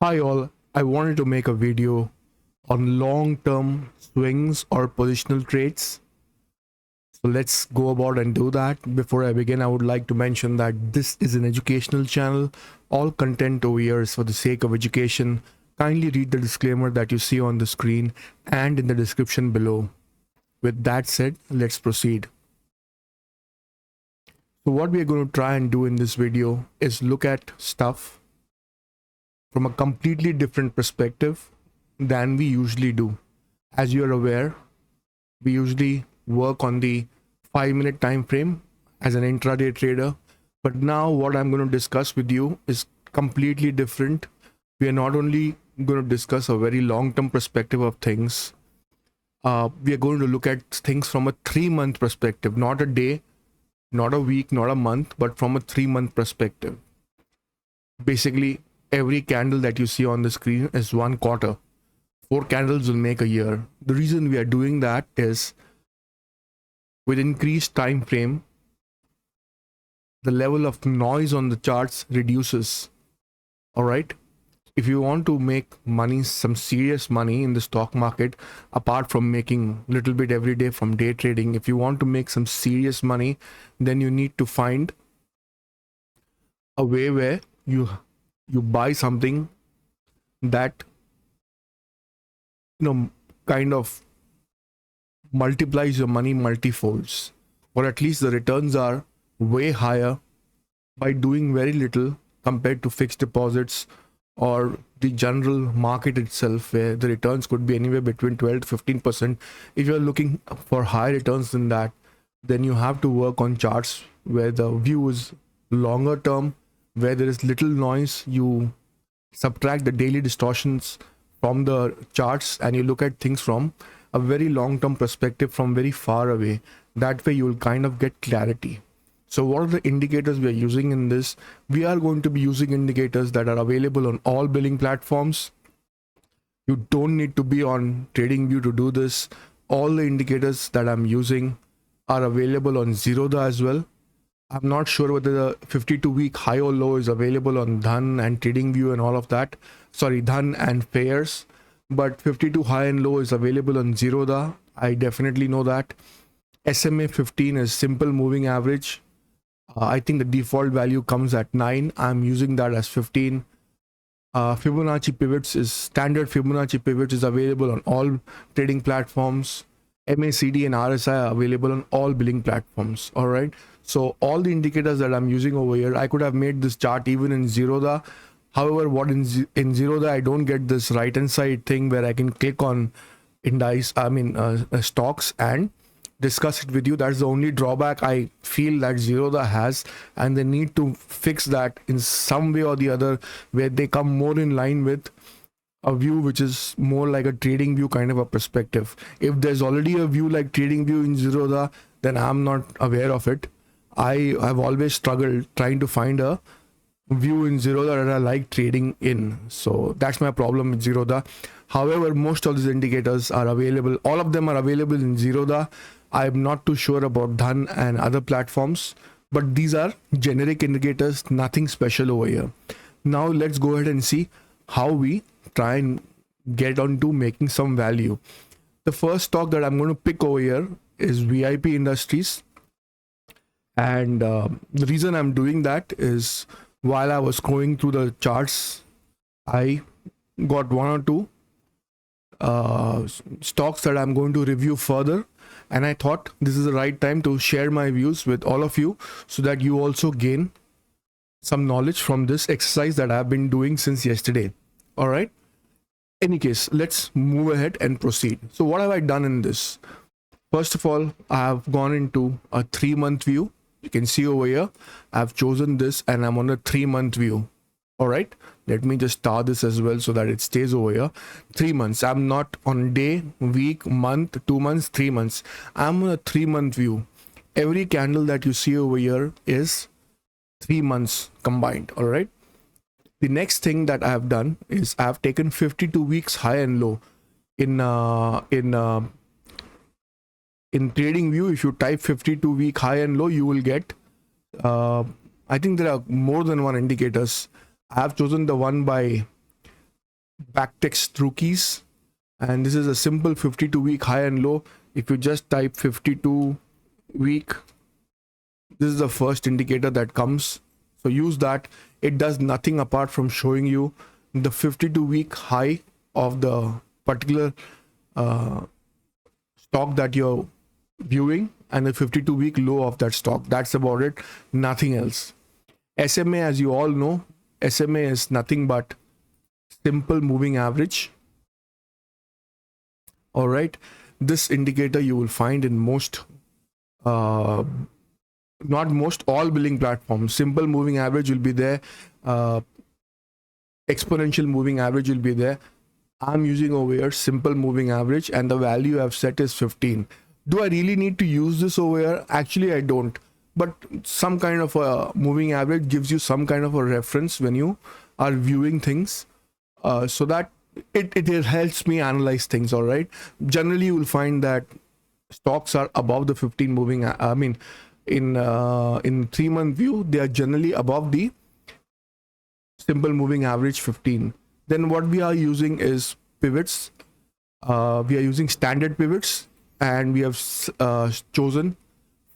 Hi all, I wanted to make a video on long-term swings or positional trades. So let's go about and do that. Before I begin, I would like to mention that this is an educational channel. All content over here is for the sake of education. Kindly read the disclaimer that you see on the screen and in the description below. With that said, let's proceed. So what we are going to try and do in this video is look at stuff from a completely different perspective than we usually do. As you are aware, we usually work on the 5-minute time frame as an intraday trader, but now what I'm going to discuss with you is completely different. We are not only going to discuss a very long-term perspective of things, we are going to look at things from a 3-month perspective, not a day, not a week, not a month, but from a 3-month perspective. Basically, every candle that you see on the screen is one quarter. 4 candles will make a year. The reason we are doing that is with increased time frame, the level of noise on the charts reduces. All right. If you want to make money, some serious money in the stock market, apart from making little bit every day from day trading, if you want to make some serious money, then you need to find a way where you buy something that kind of multiplies your money multifolds, or at least the returns are way higher by doing very little compared to fixed deposits or the general market itself, where the returns could be anywhere between 12 to 15%. If you're looking for high returns than that, then you have to work on charts where the view is longer term, where there is little noise. You subtract the daily distortions from the charts and you look at things from a very long-term perspective from very far away. That way you will kind of get clarity. So what are the indicators we are using in this? We are going to be using indicators that are available on all billing platforms. You don't need to be on TradingView to do this. All the indicators that I'm using are available on Zerodha as well. I'm not sure whether the 52-week high or low is available on Dhan and TradingView and all of that. Sorry, Dhan and Pairs. But 52 high and low is available on Zerodha. I definitely know that. SMA 15 is simple moving average. I think the default value comes at 9. I'm using that as 15. Fibonacci pivots is standard Fibonacci pivots is available on all trading platforms. MACD and RSI are available on all billing platforms. All right. So all the indicators that I'm using over here, I could have made this chart even in Zerodha. However, what in Zerodha, I don't get this right hand side thing where I can click on stocks and discuss it with you. That's the only drawback I feel that Zerodha has, and they need to fix that in some way or the other, where they come more in line with a view which is more like a trading view kind of a perspective. If there's already a view like trading view in Zerodha, then I'm not aware of it. I have always struggled trying to find a view in Zerodha that I like trading in. So that's my problem with Zerodha. However, most of these indicators are available. All of them are available in Zerodha. I'm not too sure about Dhan and other platforms, but these are generic indicators, nothing special over here. Now let's go ahead and see how we try and get on to making some value. The first stock that I'm going to pick over here is VIP Industries. And the reason I'm doing that is while I was going through the charts, I got one or two stocks that I'm going to review further. And I thought this is the right time to share my views with all of you so that you also gain some knowledge from this exercise that I've been doing since yesterday. All right. Any case, let's move ahead and proceed. So what have I done in this? First of all, I have gone into a 3-month view. You can see over here, I've chosen this and I'm on a 3-month view. All right. Let me just star this as well so that it stays over here. 3 months. I'm not on day, week, month, 2 months, 3 months. I'm on a 3-month view. Every candle that you see over here is 3 months combined. All right. The next thing that I have done is I have taken 52 weeks high and low. In TradingView, if you type 52-week high and low, you will get, I think there are more than one indicators. I have chosen the one by backtext through keys, and this is a simple 52-week high and low. If you just type 52-week, this is the first indicator that comes, so use that. It does nothing apart from showing you the 52-week high of the particular stock that you're viewing and the 52-week low of that stock. That's about it, nothing else. SMA, as you all know, SMA is nothing but simple moving average. All right, this indicator you will find in most not most, all billing platforms. Simple moving average will be there, exponential moving average will be there. I'm using over here simple moving average, and the value I've set is 15. Do I really need to use this over here? Actually, I don't. But some kind of a moving average gives you some kind of a reference when you are viewing things, so that it helps me analyze things. All right. Generally, you will find that stocks are above the 15 moving. I mean, in 3-month view, they are generally above the simple moving average 15. Then what we are using is pivots. We are using standard pivots, and we have chosen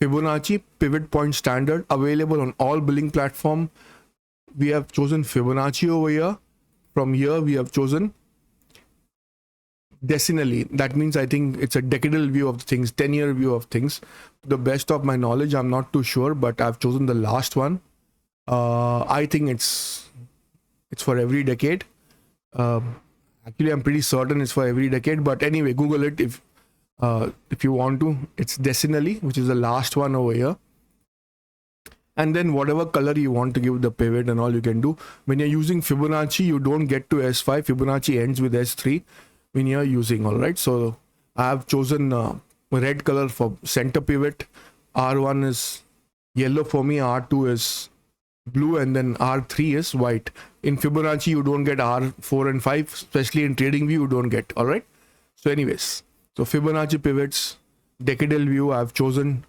Fibonacci pivot point standard, available on all billing platform. We have chosen Fibonacci over here. From here we have chosen decennially. That means I think it's a decadal view of things, 10-year view of things. To the best of my knowledge, I'm not too sure, but I've chosen the last one. I think it's for every decade. Actually, I'm pretty certain it's for every decade, but anyway, Google it if you want to. It's decennially, which is the last one over here. And then whatever color you want to give the pivot and all, you can do. When you're using Fibonacci, you don't get to S5. Fibonacci ends with S3 when you're using. All right, so I have chosen red color for center pivot. R1 is yellow for me, R2 is blue, and then R3 is white. In Fibonacci, you don't get R4 and 5, especially in trading view, you don't get. All right, so anyways, so Fibonacci pivots, decadal view, I've chosen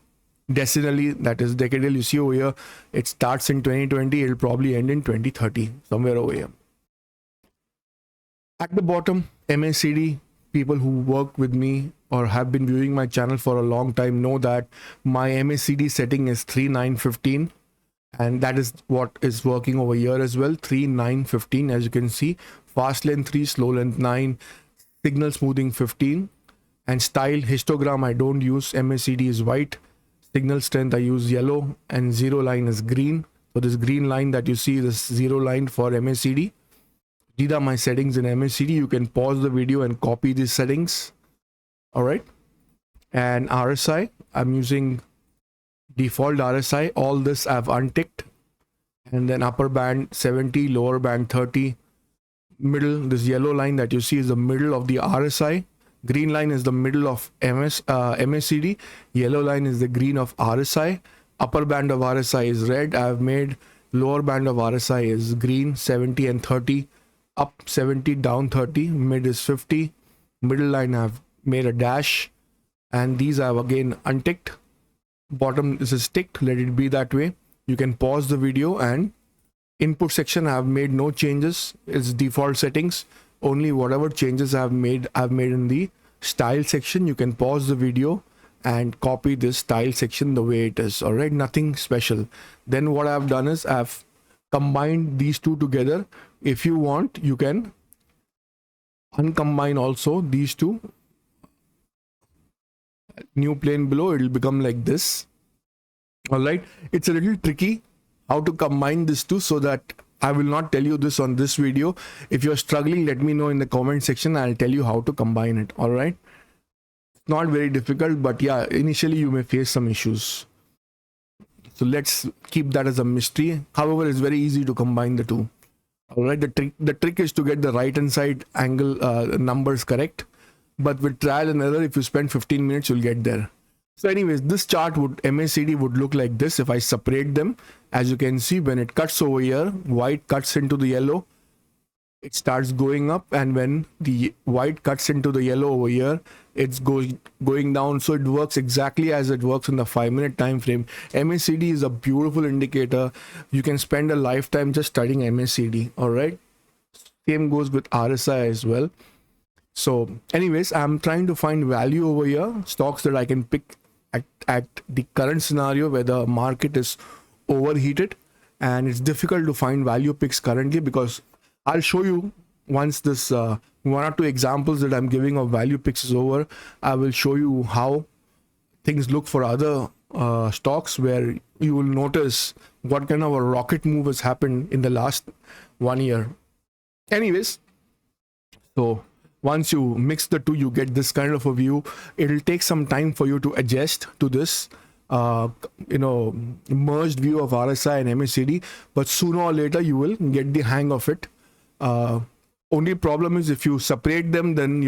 decennially. That is decadal. You see over here, it starts in 2020, it'll probably end in 2030, somewhere over here. At the bottom, MACD. People who work with me or have been viewing my channel for a long time know that my MACD setting is 3915, and that is what is working over here as well. 3915, as you can see, fast length 3, slow length 9, signal smoothing 15, and style histogram I don't use. MACD is white, signal strength I use yellow, and zero line is green. So this green line that you see, this zero line for MACD. These are my settings in MACD. You can pause the video and copy these settings. All right. And RSI, I'm using default RSI. All this I've unticked. And then upper band 70, lower band 30. Middle, this yellow line that you see is the middle of the RSI. Green line is the middle of MACD. Yellow line is the green of RSI. Upper band of RSI is red. I've made lower band of RSI is green, 70 and 30. Up 70, down 30. Mid is 50. Middle line I've made a dash. And these I've again unticked. Bottom is ticked. Let it be that way. You can pause the video, and input section I've made no changes. It's default settings. Only whatever changes I've made in the style section. You can pause the video and copy this style section the way it is. All right, nothing special. Then what I've done is I've combined these two together. If you want, you can uncombine also these two. New plane below, it will become like this. All right, it's a little tricky how to combine these two, so that I will not tell you this on this video. If you're struggling, let me know in the comment section. I'll tell you how to combine it. All right, it's not very difficult, but yeah, initially you may face some issues. So let's keep that as a mystery. However, it's very easy to combine the two. All right, the trick is to get the right hand side angle numbers correct. But with trial and error, if you spend 15 minutes, you'll get there. So anyways, this chart MACD would look like this if I separate them. As you can see, when it cuts over here, white cuts into the yellow, it starts going up, and when the white cuts into the yellow over here, it's going down. So it works exactly as it works in the 5-minute time frame. MACD is a beautiful indicator. You can spend a lifetime just studying MACD. All right, Same goes with RSI as well. So, anyways, I'm trying to find value over here, stocks that I can pick at the current scenario where the market is overheated, and it's difficult to find value picks currently, because I'll show you once this one or two examples that I'm giving of value picks is over. I will show you how things look for other stocks, where you will notice what kind of a rocket move has happened in the last 1 year. Anyways, so once you mix the two, you get this kind of a view. It'll take some time for you to adjust to this, merged view of RSI and MACD, but sooner or later you will get the hang of it. Only problem is if you separate them, then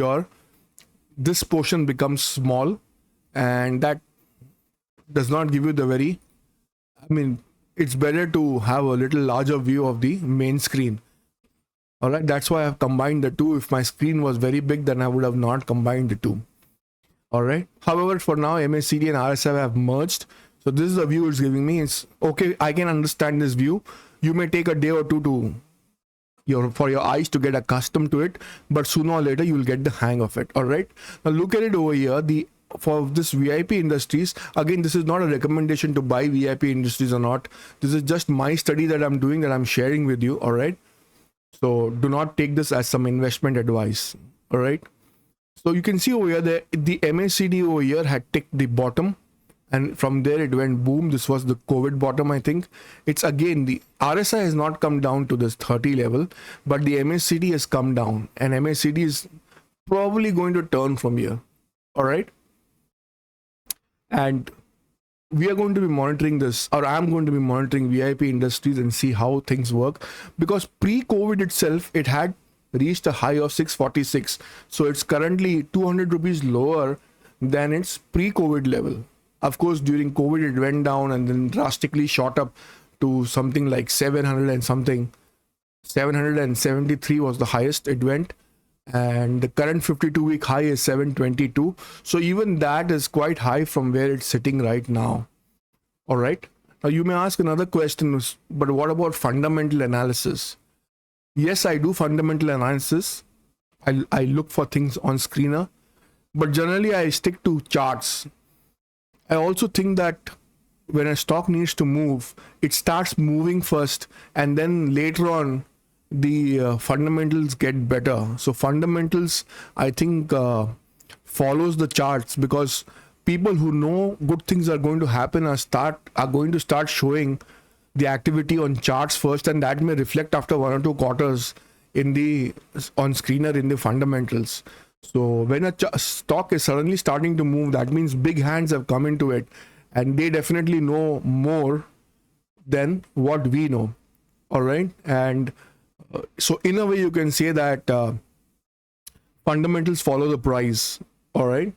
this portion becomes small, and that does not give you the very. I mean, it's better to have a little larger view of the main screen. All right, that's why I've combined the two. If my screen was very big, then I would have not combined the two. All right. However, for now, MACD and RSI have merged. So this is the view it's giving me. It's okay. I can understand this view. You may take a day or two for your eyes to get accustomed to it, but sooner or later you will get the hang of it. All right. Now look at it over here. For this VIP Industries, again, this is not a recommendation to buy VIP Industries or not. This is just my study that I'm doing, that I'm sharing with you. All right. So do not take this as some investment advice. All right. So you can see over here that the MACD over here had ticked the bottom, and from there it went boom. This was the COVID bottom, I think. It's again, the RSI has not come down to this 30 level, but the MACD has come down, and MACD is probably going to turn from here. All right. And we are going to be monitoring this, or I'm going to be monitoring VIP Industries and see how things work, because pre-COVID itself, it had reached a high of 646. So it's currently 200 rupees lower than its pre-COVID level. Of course, during COVID, it went down and then drastically shot up to something like 700 and something. 773 was the highest it went. And the current 52-week high is 722. So even that is quite high from where it's sitting right now. All right. Now you may ask another question, but what about fundamental analysis? Yes, I do fundamental analysis. I look for things on screener, but generally I stick to charts. I also think that when a stock needs to move, it starts moving first, and then later on the fundamentals get better. So fundamentals, I think, follows the charts, because people who know good things are going to happen are going to start showing the activity on charts first, and that may reflect after 1 or 2 quarters on screener in the fundamentals. So when a stock is suddenly starting to move, that means big hands have come into it, and they definitely know more than what we know. All right. And so in a way you can say that fundamentals follow the price. All right.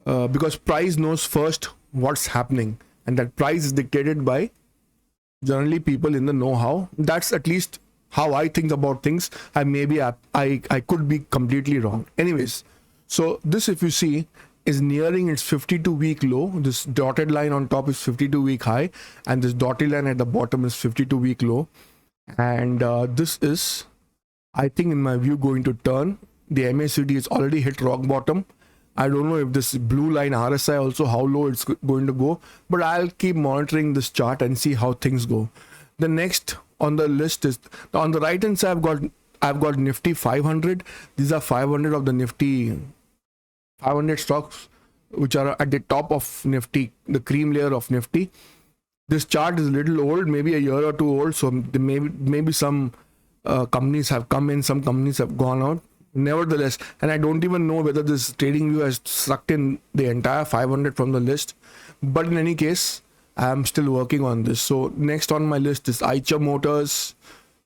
Because price knows first what's happening, and that price is dictated by generally people in the know-how. That's at least how I think about things. I could be completely wrong. Anyways, so this, if you see, is nearing its 52-week low. This dotted line on top is 52-week high, and this dotted line at the bottom is 52-week low. And this is, I think, in my view, going to turn. The MACD is already hit rock bottom. I don't know if this blue line RSI also, how low it's going to go, but I'll keep monitoring this chart and see how things go. The next on the list is, on the right hand side, I've got Nifty 500. These are 500 of the Nifty 500 stocks which are at the top of Nifty, the cream layer of Nifty. This chart is a little old, maybe a year or two old, so maybe some companies have come in, some companies have gone out. Nevertheless, and I don't even know whether this trading view has sucked in the entire 500 from the list, but in any case, I'm still working on this. So next on my list is Eicher Motors.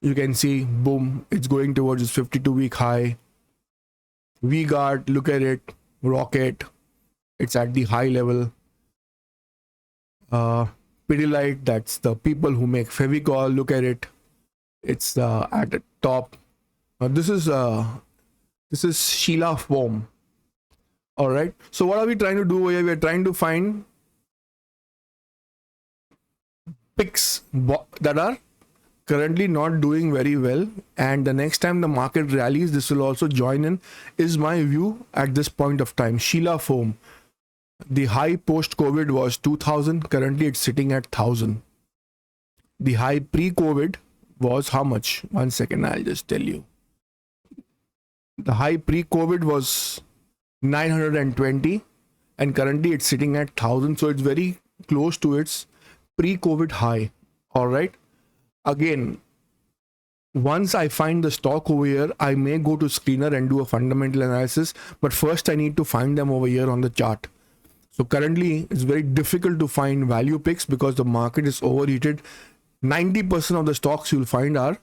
You can see, boom, it's going towards its 52-week high. V-Guard, look at it, rocket, it's at the high level. Pidilite, that's the people who make Fevicol, look at it, it's at the top. This is Sheila Foam. All right. So what are we trying to do here? We are trying to find picks that are currently not doing very well, and the next time the market rallies, this will also join in, is my view at this point of time. Sheila Foam, the high post COVID was 2000, currently it's sitting at 1000. The high pre COVID was how much? 1 second, I'll just tell you. The high pre COVID was 920, and currently it's sitting at 1000, so it's very close to its pre COVID high. All right, again, once I find the stock over here, I may go to screener and do a fundamental analysis, but first I need to find them over here on the chart. So currently it's very difficult to find value picks because the market is overheated. 90% of the stocks you'll find are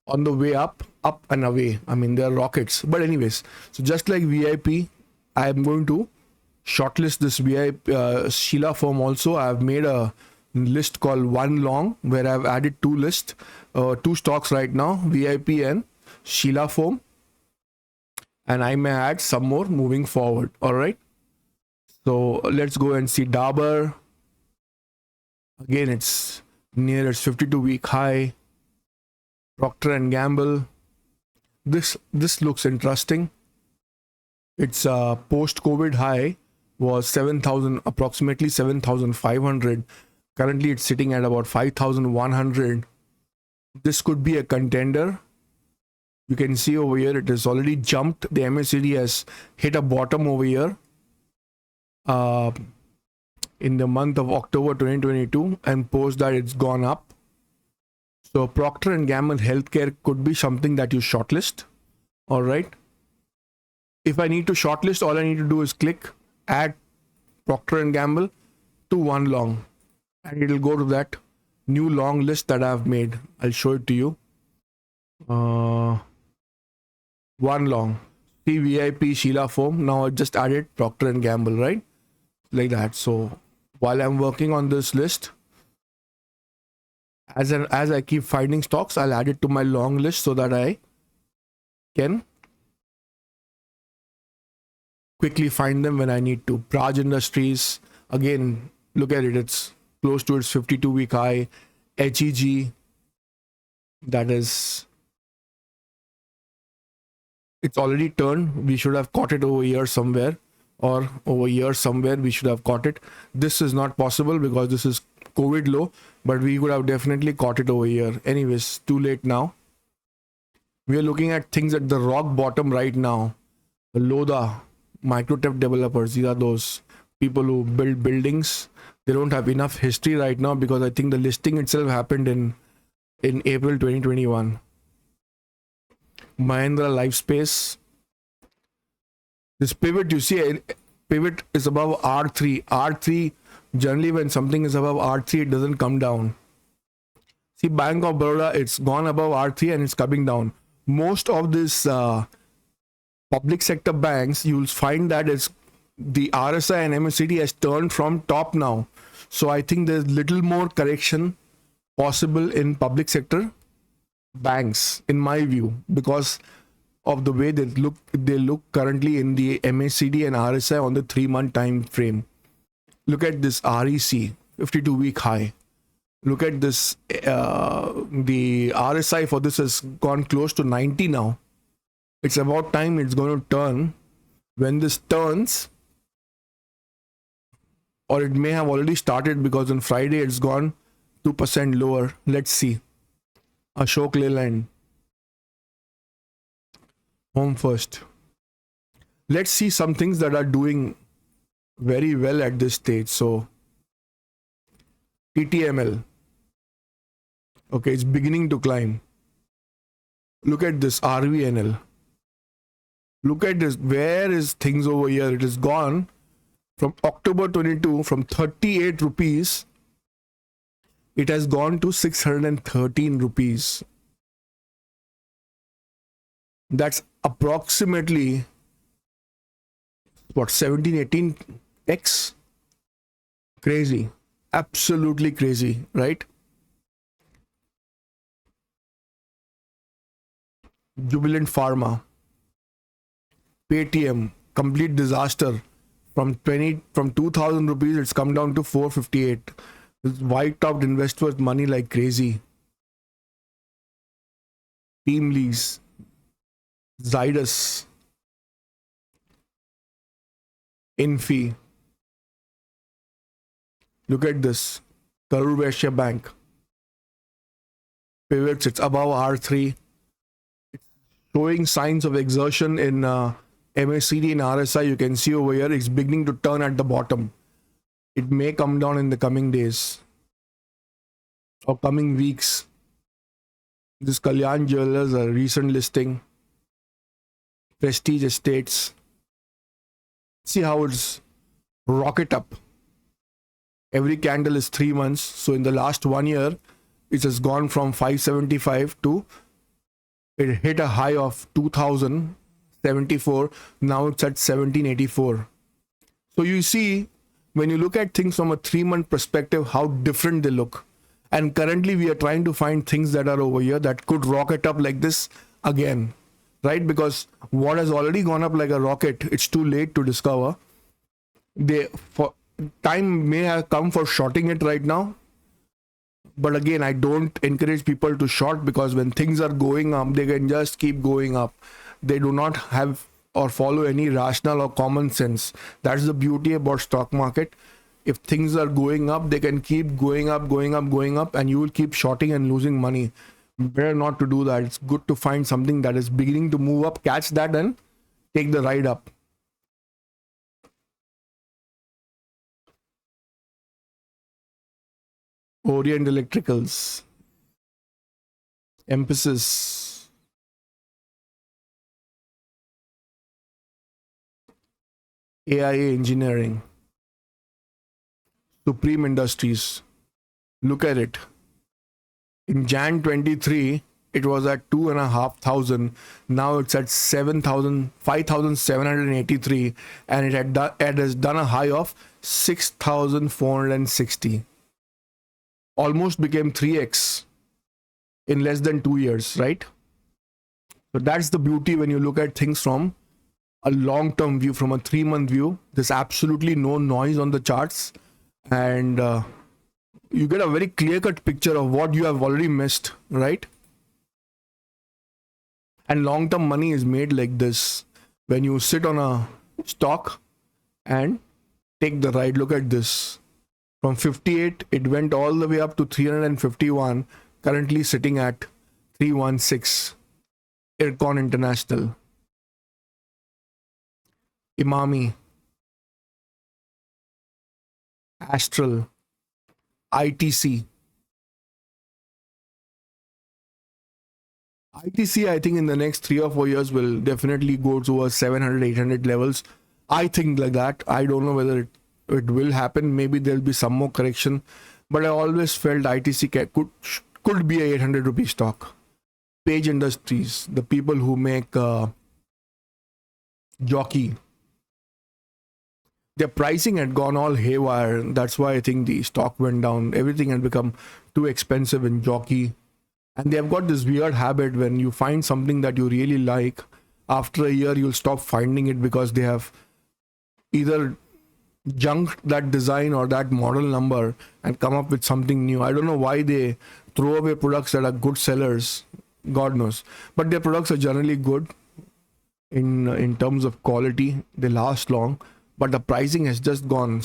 on the way up and away. I mean, they're rockets. But anyways, so just like VIP, I am going to shortlist this VIP Sheila Foam also. I've made a list called One Long where I've added two stocks right now, VIP and Sheila Foam, and I may add some more moving forward. All right, so let's go and see Dabur. Again, it's near its 52-week high. Procter and Gamble, this looks interesting. Its post-COVID high was 7,000, approximately 7,500. Currently, it's sitting at about 5,100. This could be a contender. You can see over here, it has already jumped. The MACD has hit a bottom over here in the month of October 2022, and post that it's gone up. So Procter and Gamble Healthcare could be something that you shortlist. All right. If I need to shortlist, all I need to do is click add Procter and Gamble to One Long, and it'll go to that new long list that I've made. I'll show it to you. One Long, CVIP, Sheila Foam. Now I just added Procter and Gamble, right? Like that. So while I'm working on this list, as I keep finding stocks, I'll add it to my long list so that I can quickly find them when I need to. Praj Industries, again, look at it. It's close to its 52-week high. HEG, that is, it's already turned. We should have caught it over here somewhere, or over here somewhere we should have caught it. This is not possible because this is COVID low, but we could have definitely caught it over here. Anyways, too late now. We are looking at things at the rock bottom right now. Loda, Microtech developers, these are those people who build buildings. They don't have enough history right now because I think the listing itself happened in April 2021. Mahindra Lifespace. This pivot, you see, pivot is above R3. R3, generally when something is above R3, it doesn't come down. See, Bank of Baroda, it's gone above R3 and it's coming down. Most of this public sector banks, you'll find that it's the RSI and MACD has turned from top now. So I think there's little more correction possible in public sector banks, in my view, because of the way they look currently in the MACD and RSI on the 3-month time frame. Look at this REC 52-week high. Look at this, the RSI for this has gone close to 90 now. It's about time it's going to turn. When this turns, or it may have already started because on Friday it's gone 2% lower. Let's see. Ashok Leyland, Home First. Let's see some things that are doing very well at this stage. So TTML, okay, it's beginning to climb. Look at this RVNL. Look at this. Where is things over here? It has gone from October 22 from 38 rupees. It has gone to 613 rupees. That's approximately what, 17-18x? Crazy. Absolutely crazy, right? Jubilant Pharma, Paytm, complete disaster. From 2,000 rupees, it's come down to 458. It's wiped out investors' money like crazy. Team Lease, Zydus, Infi. Look at this. Karur Vysya Bank pivots. It's above R3, showing signs of exertion in MACD and RSI. You can see over here it's beginning to turn at the bottom. It may come down in the coming days or coming weeks. This Kalyan Jewelers, a recent listing. Prestige Estates. See how it's rocket up. Every candle is 3 months. So in the last 1 year, it has gone from 575 to, it hit a high of 2074. Now it's at 1784. So you see, when you look at things from a 3-month perspective, how different they look. And currently we are trying to find things that are over here that could rocket up like this again, right? Because what has already gone up like a rocket, it's too late to discover. Time may have come for shorting it right now. But again, I don't encourage people to short, because when things are going up, they can just keep going up. They do not have or follow any rational or common sense. That's the beauty about stock market. If things are going up, they can keep going up, and you will keep shorting and losing money. Better not to do that. It's good to find something that is beginning to move up, catch that and take the ride up. Orient Electricals, Emphasis, AIA Engineering, Supreme Industries. Look at it. In Jan 23, it was at 2,500. Now it's at 5,783, and it has done a high of 6,460. Almost became 3x in less than 2 years, right? So that's the beauty when you look at things from a long-term view, from a 3-month view. There's absolutely no noise on the charts, and you get a very clear-cut picture of what you have already missed, right? And long-term money is made like this. When you sit on a stock and take the ride, look at this. From 58, it went all the way up to 351, currently sitting at 316. Ircon International, Imami, Astral, ITC. ITC, I think in the next 3 or 4 years will definitely go towards 700, 800 levels. I think like that. I don't know whether it will happen. Maybe there'll be some more correction. But I always felt ITC could be a 800 rupee stock. Page Industries, the people who make Jockey. Their pricing had gone all haywire. That's why I think the stock went down. Everything had become too expensive in Jockey. And they have got this weird habit: when you find something that you really like, after a year you'll stop finding it because they have either junked that design or that model number and come up with something new. I don't know why they throw away products that are good sellers. God knows. But their products are generally good in terms of quality. They last long. But the pricing has just gone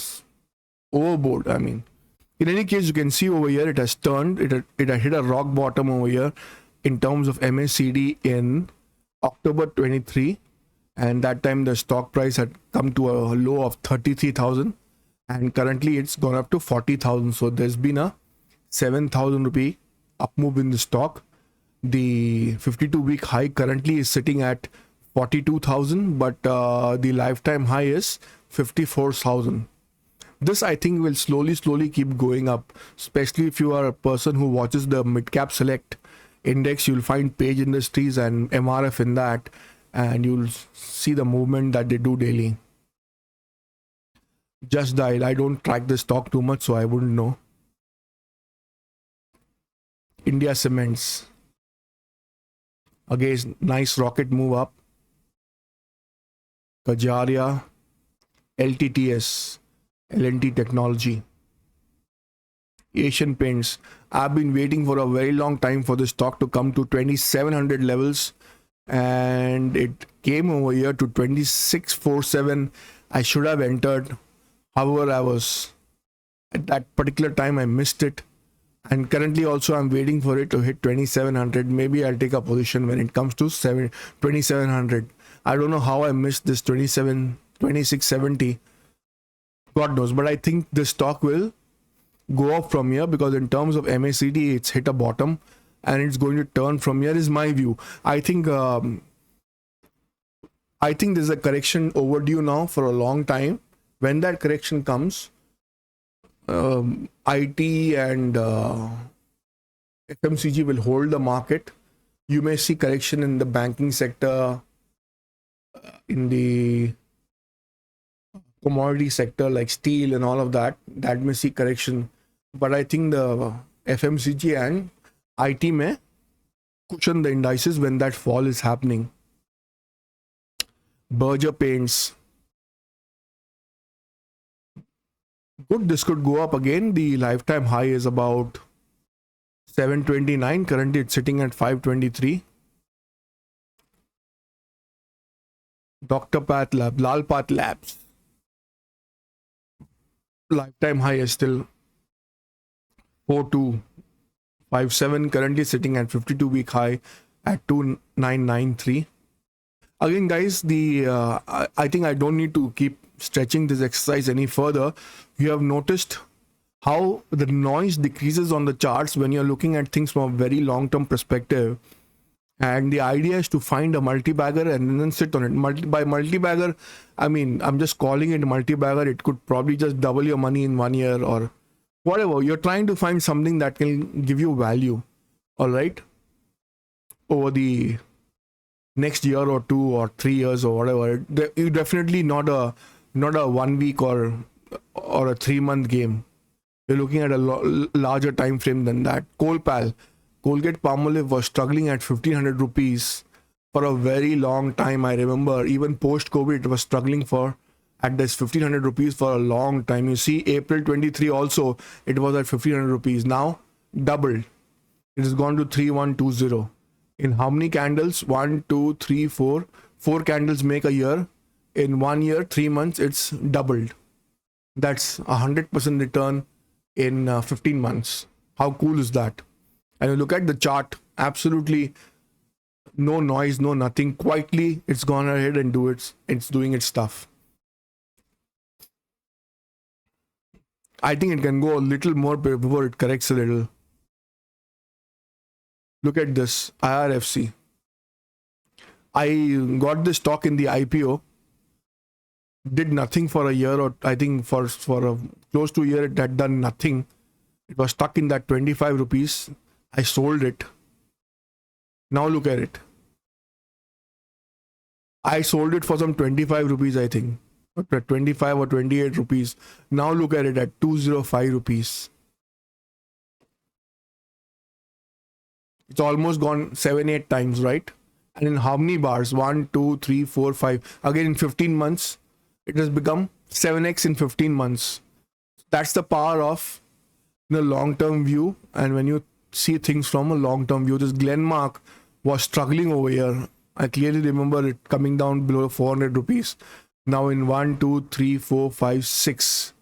overboard. I mean, in any case, you can see over here it has turned. It had hit a rock bottom over here in terms of MACD in October 23, and that time the stock price had come to a low of 33,000, and currently it's gone up to 40,000. So there's been a 7,000 rupee up move in the stock. The 52-week high currently is sitting at 42,000, but the lifetime high is 54,000. This, I think, will slowly keep going up, especially if you are a person who watches the mid-cap select index. You'll find Page Industries and MRF in that, and you'll see the movement that they do daily. Just died. I don't track the stock too much, so I wouldn't know. India Cements. Again, nice rocket move up. Kajaria, LTTS, L&T Technology, Asian Paints. I've been waiting for a very long time for this stock to come to 2700 levels, and it came over here to 2647. I should have entered. However, I was at that particular time I missed it, and currently also I'm waiting for it to hit 2700. Maybe I'll take a position when it comes to 2700. I don't know how I missed this 2670. God knows, but I think this stock will go up from here, because in terms of MACD it's hit a bottom and it's going to turn from here, is my view. I think there's a correction overdue now for a long time. When that correction comes, IT and FMCG will hold the market. You may see correction in the banking sector, in the commodity sector like steel and all of that. That may see correction, but I think the FMCG and IT may cushion the indices when that fall is happening. Berger Paints. Good, this could go up again. The lifetime high is about 729. Currently it's sitting at 523. Dr. Path Lab, Lal Path Labs. Lifetime high is still 4257. Currently sitting at 52-week high at 2993. Again, guys, I think I don't need to keep stretching this exercise any further. You have noticed how the noise decreases on the charts when you're looking at things from a very long-term perspective. And the idea is to find a multi-bagger and then sit on it. By multi-bagger, I mean, I'm just calling it multi-bagger. It could probably just double your money in 1 year or whatever. You're trying to find something that can give you value, all right, over the next year or 2 or 3 years or whatever. You definitely not a 1 week or a 3 month game. You're looking at a larger time frame than that. Colgate Palmolive was struggling at 1500 rupees for a very long time. I remember even post COVID it was struggling at this 1500 rupees for a long time. You see April 23 also it was at 1500 rupees. Now doubled. It has gone to 3120. In how many candles? 1, 2, 3, 4. 4 candles make a year. In 1 year, 3 months, it's doubled. That's 100% return in 15 months. How cool is that? And you look at the chart, absolutely no noise, no nothing. Quietly, it's gone ahead and it's doing its stuff. I think it can go a little more before it corrects a little. Look at this, IRFC. I got this stock in the IPO. Did nothing for a year, or I think for a close to a year it had done nothing. It was stuck in that 25 rupees. I sold it. Now look at it. I sold it for some 25 rupees, I think. 25 or 28 rupees. Now look at it at 205 rupees. It's almost gone 7-8 times, right? And in how many bars? 1, 2, 3, 4, 5. Again, in 15 months, it has become 7x in 15 months. That's the power of the long-term view. And when you see things from a long-term view, this Glenmark was struggling over here. I clearly remember it coming down below 400 rupees. Now in 1, 2, 3, 4, 5, 6.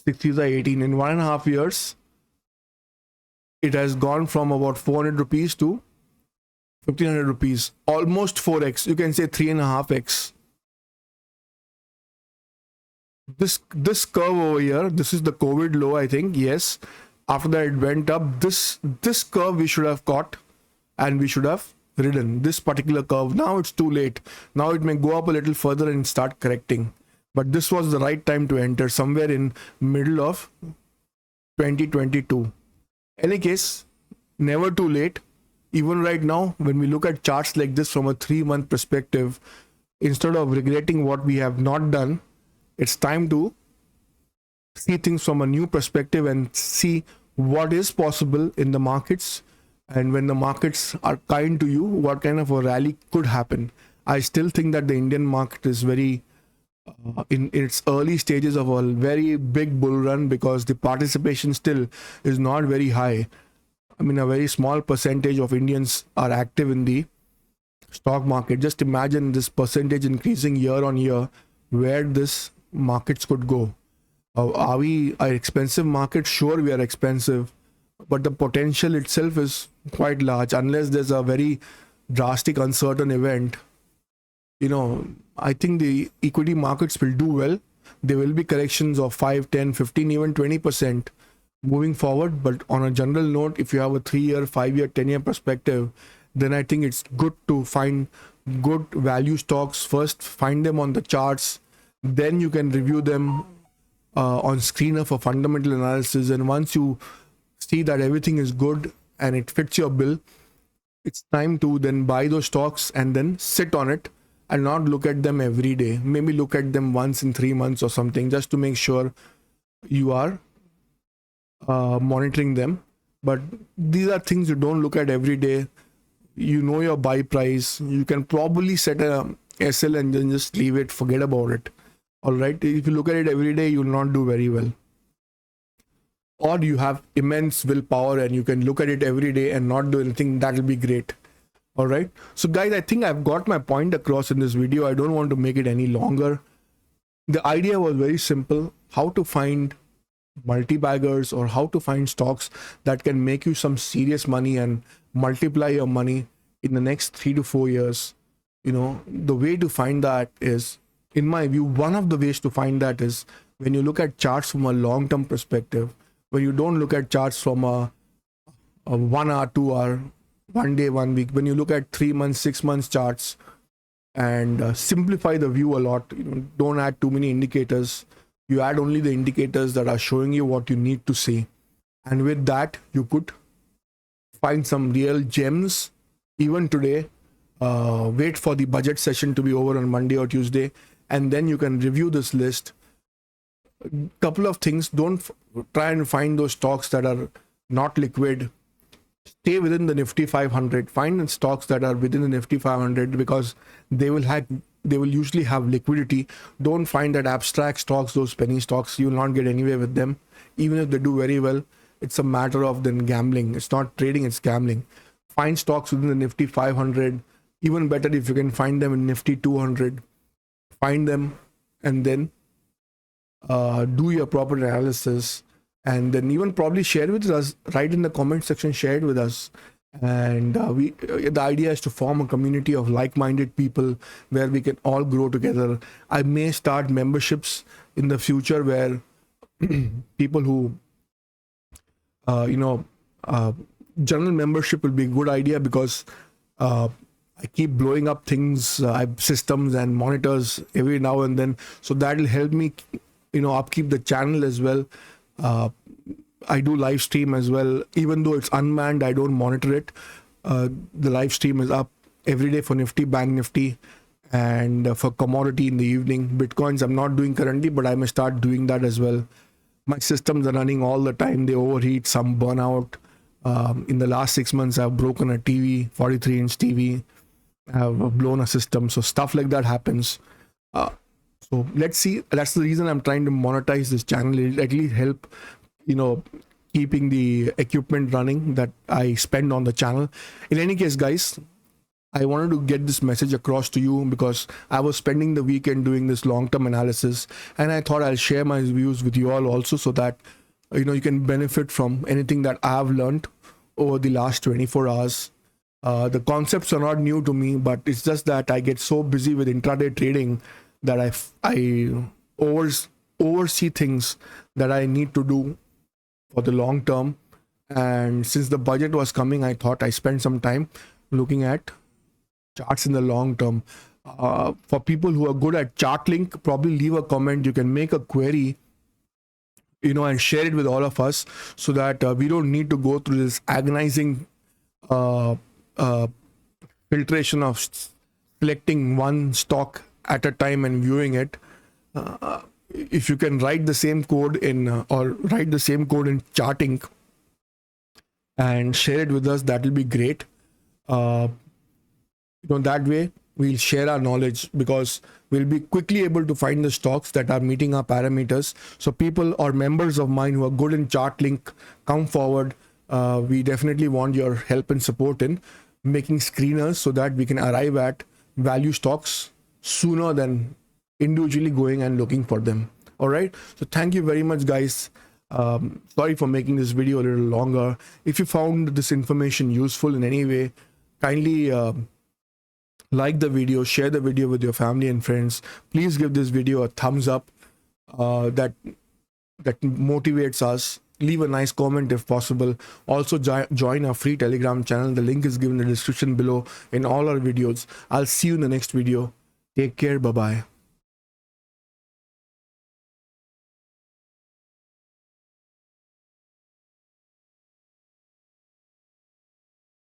6 is 18. In 1.5 years, it has gone from about 400 rupees to 1500 rupees. Almost 4x. You can say 3.5x. This curve over here, this is the COVID low, I think. Yes. After that it went up. This curve we should have caught and we should have ridden. This particular curve. Now it's too late. Now it may go up a little further and start correcting. But this was the right time to enter, somewhere in middle of 2022. Any case, never too late. Even right now, when we look at charts like this from a 3-month perspective, instead of regretting what we have not done, it's time to see things from a new perspective and see what is possible in the markets. And when the markets are kind to you, what kind of a rally could happen. I still think that the Indian market is very in its early stages of a very big bull run, because the participation still is not very high. I mean, a very small percentage of Indians are active in the stock market. Just imagine this percentage increasing year on year, where this markets could go. Are we an expensive market? Sure, we are expensive, but the potential itself is quite large. Unless there's a very drastic, uncertain event, I think the equity markets will do well. There will be corrections of 5, 10, 15, even 20% moving forward. But on a general note, if you have a 3-year, 5-year, 10-year perspective, then I think it's good to find good value stocks first, find them on the charts, then you can review them on screener for fundamental analysis. And once you see that everything is good and it fits your bill, it's time to then buy those stocks and then sit on it and not look at them every day. Maybe look at them once in 3 months or something, just to make sure you are monitoring them. But these are things you don't look at every day. You know your buy price. You can probably set a SL and then just leave it, forget about it. All right. If you look at it every day, you will not do very well. Or you have immense willpower and you can look at it every day and not do anything. That will be great. All right. So guys, I think I've got my point across in this video. I don't want to make it any longer. The idea was very simple: how to find multi-baggers or how to find stocks that can make you some serious money and multiply your money in the next 3 to 4 years. The way to find that is, in my view, one of the ways to find that is when you look at charts from a long-term perspective, when you don't look at charts from a 1 hour, 2 hour, 1 day, 1 week, when you look at 3 months, 6 months charts and simplify the view a lot. Don't add too many indicators. You add only the indicators that are showing you what you need to see. And with that, you could find some real gems even today. Wait for the budget session to be over on Monday or Tuesday, and then you can review this list. Couple of things: don't try and find those stocks that are not liquid. Stay within the Nifty 500. Find stocks that are within the Nifty 500 because they will usually have liquidity. Don't find that abstract stocks, those penny stocks. You will not get anywhere with them. Even if they do very well, it's a matter of then gambling. It's not trading, it's gambling. Find stocks within the Nifty 500. Even better if you can find them in Nifty 200. Find them and then do your proper analysis, and then even probably share with us. Write in the comment section, share it with us. And the idea is to form a community of like-minded people where we can all grow together. I may start memberships in the future where people who general membership will be a good idea, because I keep blowing up things, systems and monitors every now and then, so that will help me upkeep the channel as well. I do live stream as well. Even though it's unmanned, I don't monitor it. The live stream is up every day for Nifty, Bank Nifty, and for commodity in the evening. Bitcoins I'm not doing currently, but I may start doing that as well. My systems are running all the time. They overheat, some burn out. In the last 6 months, I've broken a TV, 43-inch TV. I've blown a system. So stuff like that happens. So let's see. That's the reason I'm trying to monetize this channel. It'll at least help, keeping the equipment running that I spend on the channel. In any case, guys, I wanted to get this message across to you because I was spending the weekend doing this long-term analysis, and I thought I'll share my views with you all also, so that you can benefit from anything that I've learned over the last 24 hours. The concepts are not new to me, but it's just that I get so busy with intraday trading that I oversee things that I need to do for the long term. And since the budget was coming, I thought I spend some time looking at charts in the long term. For people who are good at chart link, probably leave a comment. You can make a query, and share it with all of us, so that we don't need to go through this agonizing filtration of selecting one stock at a time and viewing it. If you can write the same code in charting and share it with us, that will be great. That way we'll share our knowledge, because we'll be quickly able to find the stocks that are meeting our parameters. So people or members of mine who are good in chart link, come forward. we definitely want your help and support in making screeners so that we can arrive at value stocks sooner than individually going and looking for them. All right. So thank you very much, guys. Sorry for making this video a little longer. If you found this information useful in any way, kindly like the video, share the video with your family and friends. Please give this video a thumbs up. That motivates us. Leave a nice comment if possible. Also join our free Telegram channel. The link is given in the description below in all our videos. I'll see you in the next video. Take care. Bye bye.